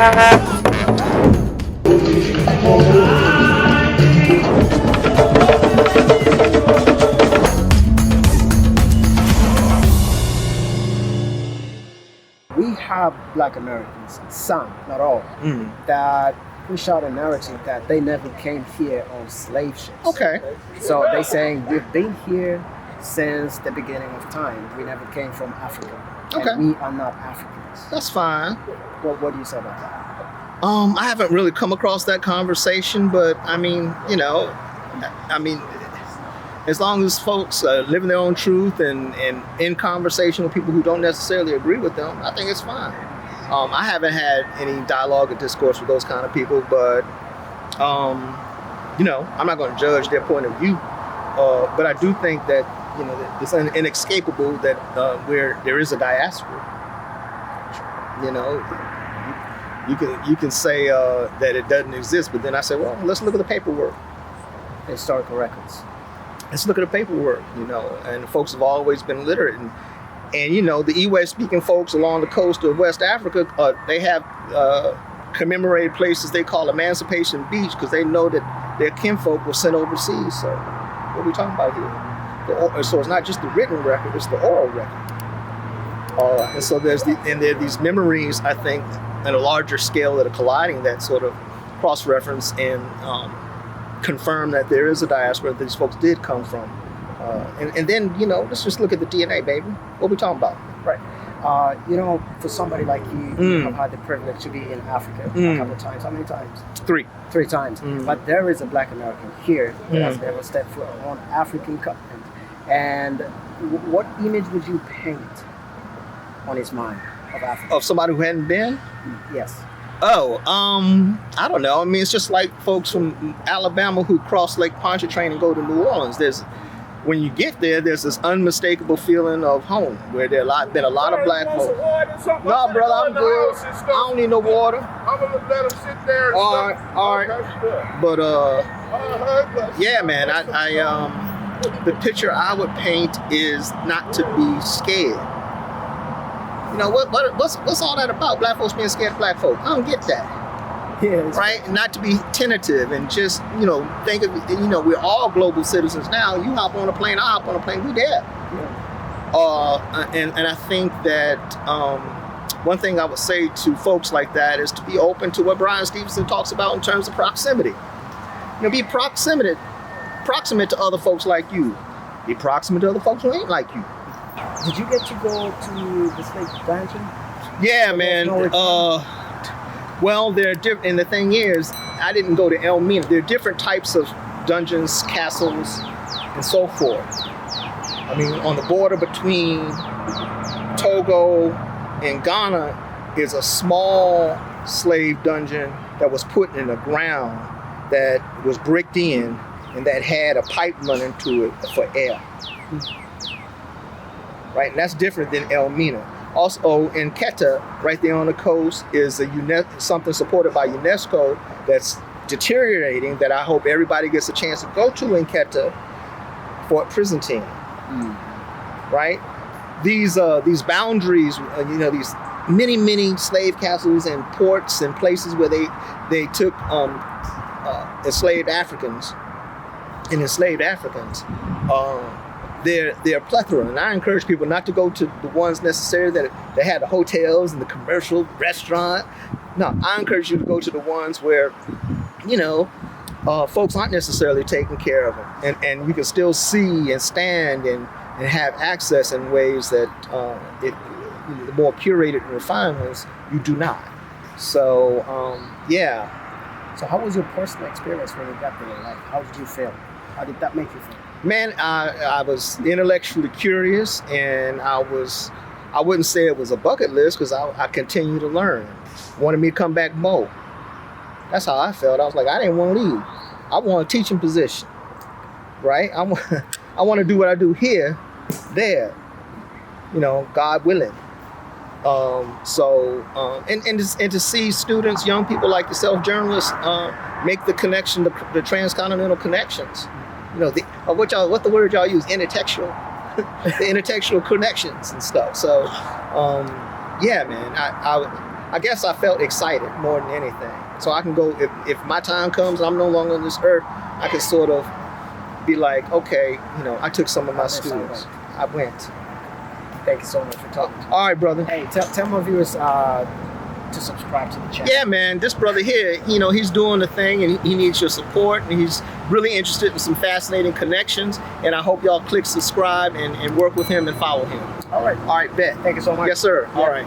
We have Black Americans, some, not all, that push out a narrative that they never came here on slave ships. Okay. So they saying we've been here since the beginning of time. We never came from Africa. Okay. And we are not Africans. That's fine. What do you say about that? I haven't really come across that conversation, but I mean, as long as folks live in their own truth and in conversation with people who don't necessarily agree with them, I think it's fine. I haven't had any dialogue or discourse with those kind of people, but I'm not going to judge their point of view. But I do think that it's inescapable that where there is a diaspora. You can say that it doesn't exist, but then I say, well, let's look at the paperwork, Historical records. let's look at the paperwork, and folks have always been literate. And the Ewe speaking folks along the coast of West Africa, they have commemorated places they call Emancipation Beach because they know that their kinfolk were sent overseas. So what are we talking about here? So it's not just the written record, it's the oral record. And so there are these memories, I think, on a larger scale that are colliding that sort of cross-reference and confirm that there is a diaspora that these folks did come from. And then, let's just look at the DNA, baby. What are we talking about? Right. For somebody like you have had the privilege to be in Africa a couple of times. How many times? Three. 3 times. But there is a Black American here that has never stepped foot on African continent. And what image would you paint on his mind of Africa? Of somebody who hadn't been? Yes. Oh, I don't know. I mean, it's just like folks from Alabama who cross Lake Pontchartrain and go to New Orleans. When you get there, there's this unmistakable feeling of home, where there been a lot of black folks. No, brother, I'm good. I don't need no water. I'm gonna let them sit there. All right. But yeah, man, I the picture I would paint is not to be scared. What's all that about? Black folks being scared of black folk? I don't get that. Yeah, right? Not to be tentative and just, think of, we're all global citizens now. You hop on a plane, I hop on a plane, we there. Yeah. And I think that one thing I would say to folks like that is to be open to what Brian Stevenson talks about in terms of proximity. Be proximate to other folks like you. Be proximate to other folks who ain't like you. Did you get to go to the Snake Dungeon? Yeah, man. Well, they're different, and the thing is, I didn't go to Elmina. There are different types of dungeons, castles, and so forth. I mean, on the border between Togo and Ghana is a small slave dungeon that was put in the ground that was bricked in and that had a pipe running to it for air. Right, and that's different than Elmina. Also, in Quetta, right there on the coast, is something supported by UNESCO that's deteriorating that I hope everybody gets a chance to go to in Quetta, Fort Prisontin. Right? These boundaries, these many slave castles and ports and places where they took enslaved Africans. They're a plethora, and I encourage people not to go to the ones necessarily that had the hotels and the commercial restaurant. No, I encourage you to go to the ones where, folks aren't necessarily taking care of them, and you can still see and stand and have access in ways that the more curated and refined ones you do not. So, yeah. So how was your personal experience when you got there? Like, how did you feel? How did that make you feel? Man, I was intellectually curious, and I wouldn't say it was a bucket list because I continue to learn. Wanted me to come back more. That's how I felt. I was like, I didn't want to leave. I want a teaching position, right? I want to do what I do here, there, God willing. And to see students, young people like yourself, journalists, make the connection, the transcontinental connections. What the word y'all use, intertextual, the intertextual connections and stuff. So, yeah, man, I guess I felt excited more than anything. So I can go, if my time comes and I'm no longer on this earth, I can sort of be like, okay, you know, I took some of my students. I went. Thank you so much for talking. All right, brother. Hey, tell my viewers to subscribe to the channel. Yeah, man, this brother here, you know, he's doing the thing and he needs your support, and he's really interested in some fascinating connections, and I hope y'all click subscribe and work with him and follow him. All right, bet. Thank you so much. Yes, sir. Yeah. All right.